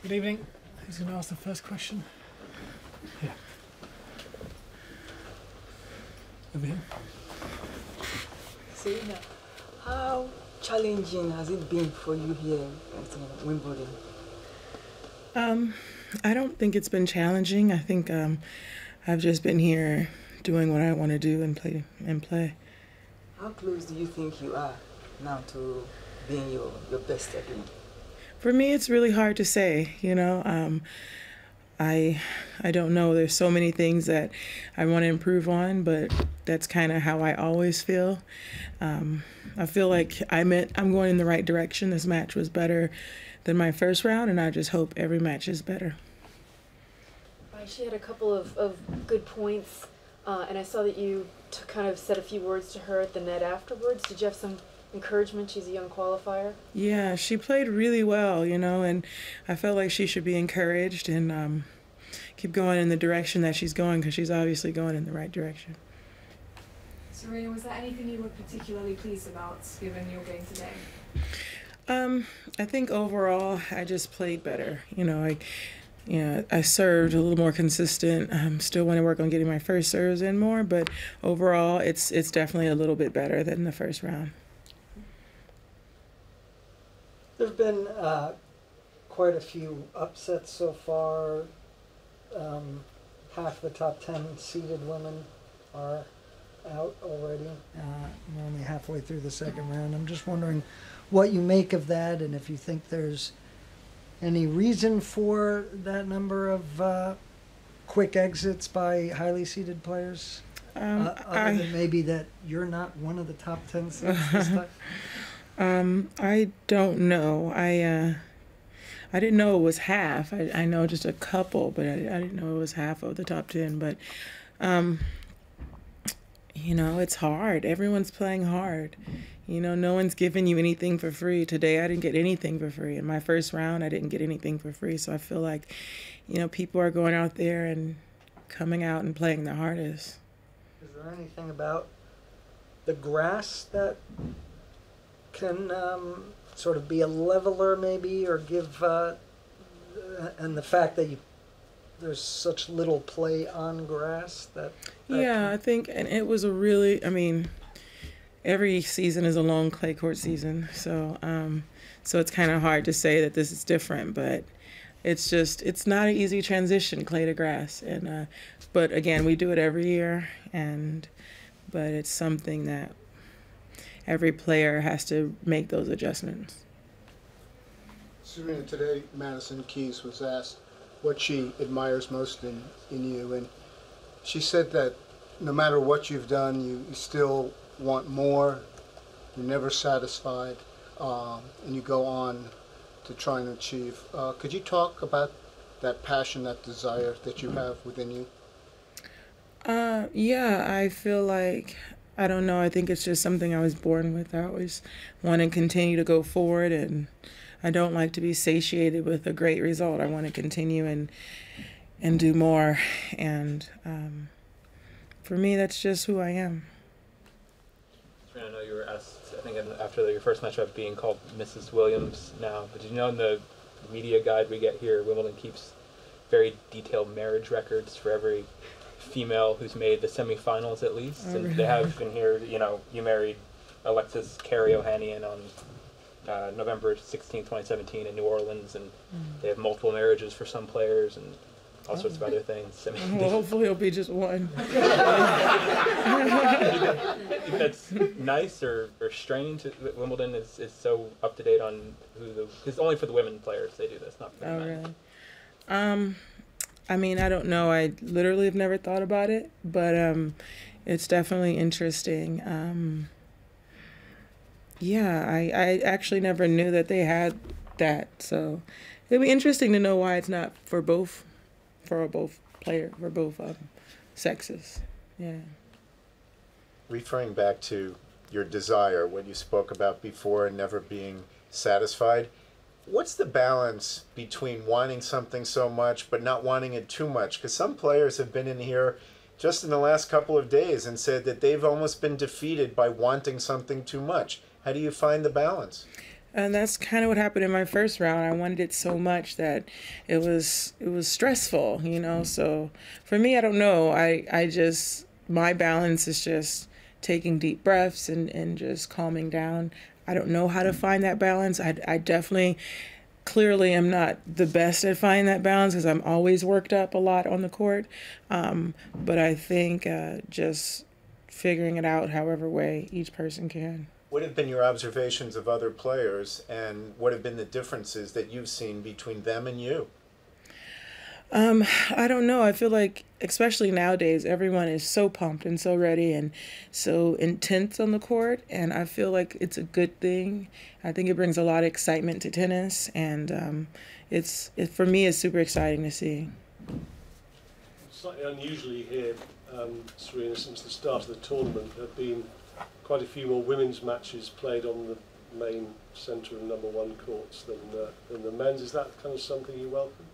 Good evening. Who's going to ask the first question? Yeah. Over here. Serena, how challenging has it been for you here at Wimbledon? I don't think it's been challenging. I think I've just been here doing what I want to do and play. How close do you think you are now to being your best again? For me, it's really hard to say. I don't know. There's so many things that I want to improve on, but that's kind of how I always feel. I feel like I'm going in the right direction. This match was better than my first round, and I just hope every match is better. She had a couple of good points, and I saw that you kind of said a few words to her at the net afterwards. Did you have some encouragement? She's a young qualifier. Yeah, she played really well, and I felt like she should be encouraged and keep going in the direction that she's going, because she's obviously going in the right direction. Serena, was there anything you were particularly pleased about given your game today? I think overall I just played better. I served a little more consistent. Still want to work on getting my first serves in more, but overall it's definitely a little bit better than the first round. There have been quite a few upsets so far. Half the top 10 seeded women are out already. We're only halfway through the second round. I'm just wondering what you make of that, and if you think there's any reason for that number of quick exits by highly seeded players? Other than maybe that you're not one of the top 10 seeds this time? I don't know. I didn't know it was half. I know just a couple, but I didn't know it was half of the top 10. But, it's hard. Everyone's playing hard. No one's giving you anything for free. Today I didn't get anything for free. In my first round, I didn't get anything for free. So I feel like, people are going out there and coming out and playing their hardest. Is there anything about the grass that can sort of be a leveler maybe, or give, and the fact that there's such little play on grass that yeah, I think, and it was every season is a long clay court season, so it's kind of hard to say that this is different, but it's not an easy transition, clay to grass, and but again, we do it every year, but it's something that every player has to make those adjustments. Serena, today Madison Keys was asked what she admires most in you, and she said that no matter what you've done, you still want more, you're never satisfied, and you go on to try and achieve. Could you talk about that passion, that desire that you have within you? Yeah, I feel like, I don't know, I think it's just something I was born with. I always want to continue to go forward, and I don't like to be satiated with a great result. I want to continue and do more, and for me, that's just who I am. I know you were asked, I think after your first match, about being called Mrs. Williams now, but did you know in the media guide we get here, Wimbledon keeps very detailed marriage records for every female who's made the semifinals at least, and they have in here, you married Alexis Ohanian on November 16, 2017 in New Orleans, and they have multiple marriages for some players and all sorts of other things. Well, hopefully it'll be just one. That's nice or strange that Wimbledon is so up to date on because only for the women players they do this, not for the men. Really? I don't know. I literally have never thought about it, but it's definitely interesting. Yeah, I actually never knew that they had that, so it'd be interesting to know why it's not for both sexes. Yeah. Referring back to your desire, what you spoke about before, never being satisfied, what's the balance between wanting something so much but not wanting it too much? Because some players have been in here just in the last couple of days and said that they've almost been defeated by wanting something too much. How do you find the balance? And that's kind of what happened in my first round. I wanted it so much that it was stressful, you know. So for me, I don't know. I just, my balance is just taking deep breaths and just calming down. I don't know how to find that balance. I definitely, clearly am not the best at finding that balance because I'm always worked up a lot on the court. But I think just figuring it out however way each person can. What have been your observations of other players, and what have been the differences that you've seen between them and you? I don't know. I feel like, especially nowadays, everyone is so pumped and so ready and so intense on the court, and I feel like it's a good thing. I think it brings a lot of excitement to tennis, and for me, it's super exciting to see. Slightly unusually here, Serena, since the start of the tournament, there have been quite a few more women's matches played on the main centre and number one courts than the men's. Is that kind of something you welcome?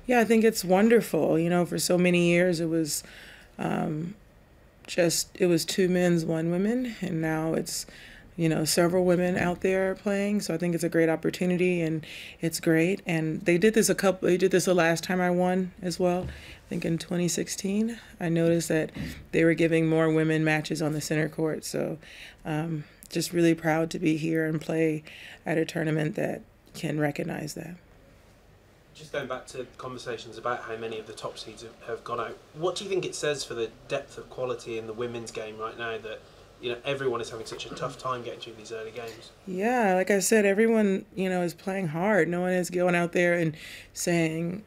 Yeah, I think it's wonderful. You know, for so many years it was it was two men's, one women, and now it's, you know, several women out there playing. So I think it's a great opportunity and it's great. And they did this the last time I won as well. I think in 2016, I noticed that they were giving more women matches on the center court. So just really proud to be here and play at a tournament that can recognize that. Just going back to conversations about how many of the top seeds have gone out, what do you think it says for the depth of quality in the women's game right now that, you know, everyone is having such a tough time getting through these early games? Yeah, like I said, everyone, you know, is playing hard. No one is going out there and saying,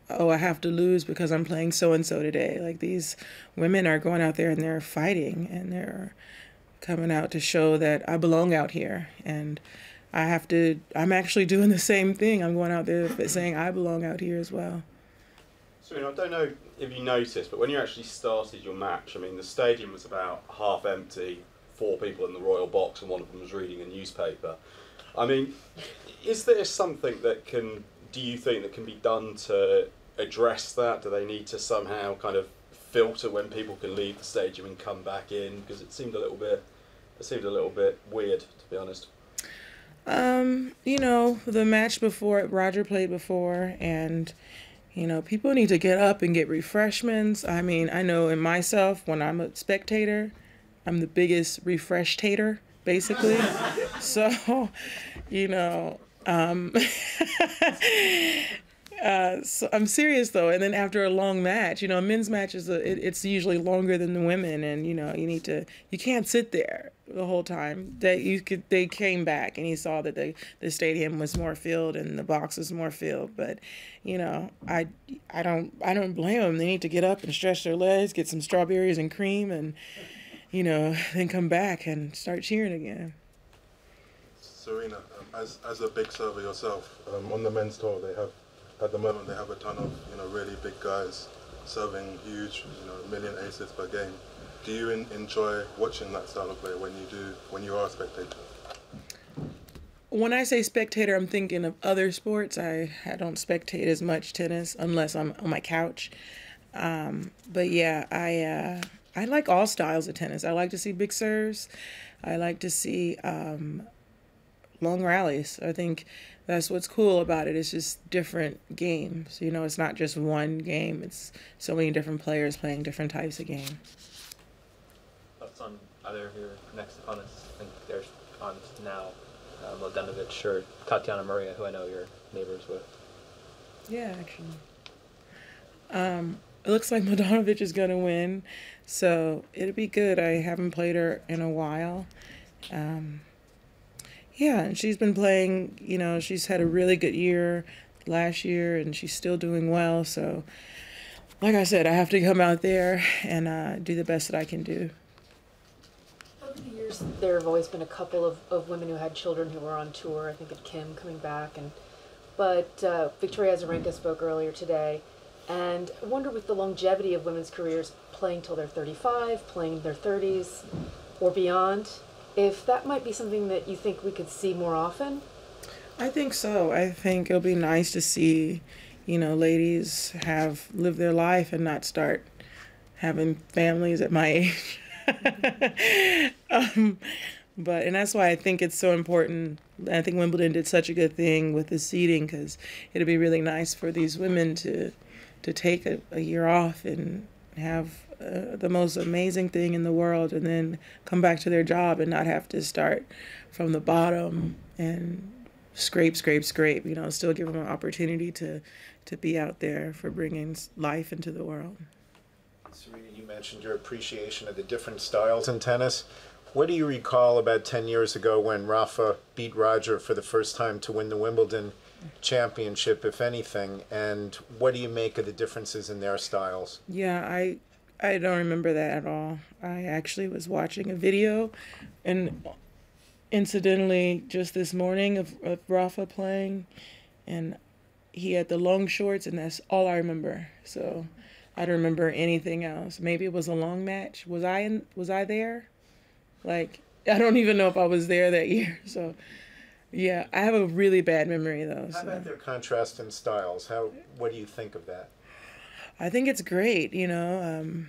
oh, I have to lose because I'm playing so-and-so today. Like, these women are going out there and they're fighting and they're coming out to show that I belong out here. And I'm actually doing the same thing. I'm going out there saying I belong out here as well. Serena, I don't know if you noticed, but when you actually started your match, I mean, the stadium was about half empty, 4 people in the royal box, and one of them was reading a newspaper. I mean, is there something do you think that can be done to address that? Do they need to somehow kind of filter when people can leave the stadium and come back in? Because it seemed a little bit weird, to be honest. You know, the match before, Roger played before, and, you know, people need to get up and get refreshments. I mean, I know in myself, when I'm a spectator, I'm the biggest refresh-tater, basically. So, you know, so I'm serious though. And then after a long match, you know, a men's match it's usually longer than the women, and you know, you can't sit there the whole time. They came back and he saw that the stadium was more filled and the box was more filled. But you know, I don't blame them. They need to get up and stretch their legs, get some strawberries and cream, and you know, then come back and start cheering again. Serena, as a big server yourself, on the men's tour at the moment they have a ton of, you know, really big guys serving huge, you know, million aces per game. Do you enjoy watching that style of play when you are a spectator? When I say spectator, I'm thinking of other sports. I don't spectate as much tennis unless I'm on my couch. But yeah, I like all styles of tennis. I like to see big serves. I like to see long rallies. I think that's what's cool about it. It's just different games. You know, it's not just one game. It's so many different players playing different types of games. Thoughts on either of your next opponents? I think there's on now Mladenovic or Tatiana Maria, who I know you're neighbors with. Yeah, actually. It looks like Mladenovic is going to win, so it'll be good. I haven't played her in a while. Yeah, and she's been playing, you know, she's had a really good year last year, and she's still doing well. So, like I said, I have to come out there and do the best that I can do. Over the years, there have always been a couple of women who had children who were on tour. I think of Kim coming back, but Victoria Azarenka spoke earlier today, and I wonder with the longevity of women's careers, playing till they're 35, playing in their 30s or beyond, if that might be something that you think we could see more often? I think so. I think it'll be nice to see, you know, ladies live their life and not start having families at my age. But and that's why I think it's so important. I think Wimbledon did such a good thing with the seeding, because it'd be really nice for these women to take a year off and have the most amazing thing in the world, and then come back to their job and not have to start from the bottom and scrape. You know, still give them an opportunity to be out there for bringing life into the world. Serena, you mentioned your appreciation of the different styles in tennis. What do you recall about 10 years ago when Rafa beat Roger for the first time to win the Wimbledon championship, if anything? And what do you make of the differences in their styles? Yeah, I don't remember that at all. I actually was watching a video, and incidentally, just this morning of Rafa playing, and he had the long shorts, and that's all I remember. So I don't remember anything else. Maybe it was a long match. Was I there? Like, I don't even know if I was there that year. So yeah, I have a really bad memory though. How about their contrast in styles? What do you think of that? I think it's great, you know.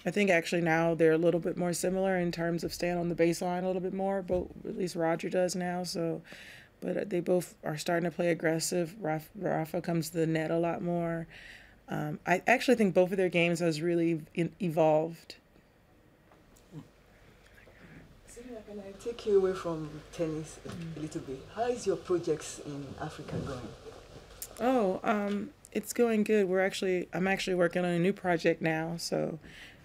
I think actually now they're a little bit more similar in terms of staying on the baseline a little bit more, but at least Roger does now. So, but they both are starting to play aggressive. Rafa comes to the net a lot more. I actually think both of their games has really evolved. Serena, can I take you away from tennis a little bit? How is your projects in Africa going? Oh, it's going good. I'm actually working on a new project now, so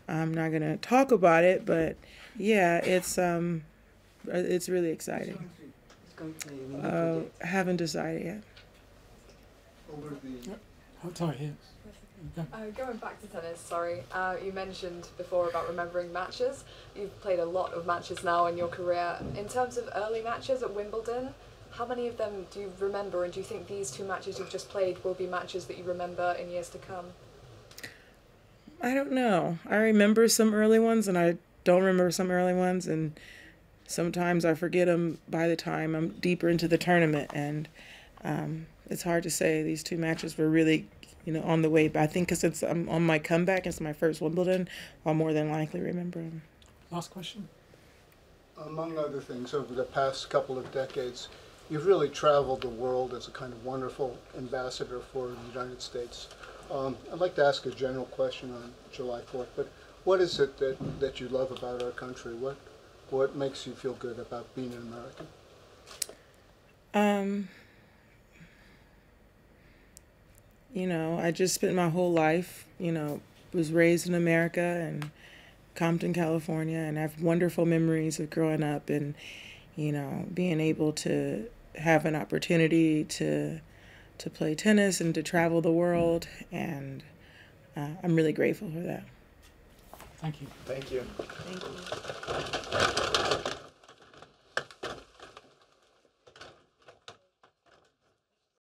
I'm not gonna talk about it, but yeah, it's really exciting. It's going to be a new project. I haven't decided yet. Sorry, Going back to tennis, sorry, you mentioned before about remembering matches. You've played a lot of matches now in your career. In terms of early matches at Wimbledon, how many of them do you remember, and do you think these two matches you've just played will be matches that you remember in years to come? I don't know. I remember some early ones, and I don't remember some early ones, and sometimes I forget them by the time I'm deeper into the tournament, and it's hard to say. These two matches were really, you know, on the way, but I think because it's I'm on my comeback, it's my first Wimbledon, I'll more than likely remember them. Last question. Among other things, over the past couple of decades, you've really traveled the world as a kind of wonderful ambassador for the United States. I'd like to ask a general question on July 4th, but what is it that you love about our country? What makes you feel good about being an American? You know, I just spent my whole life, you know, was raised in America and Compton, California, and I have wonderful memories of growing up and, you know, being able to have an opportunity to play tennis and to travel the world, and I'm really grateful for that. Thank you. Thank you. Thank you.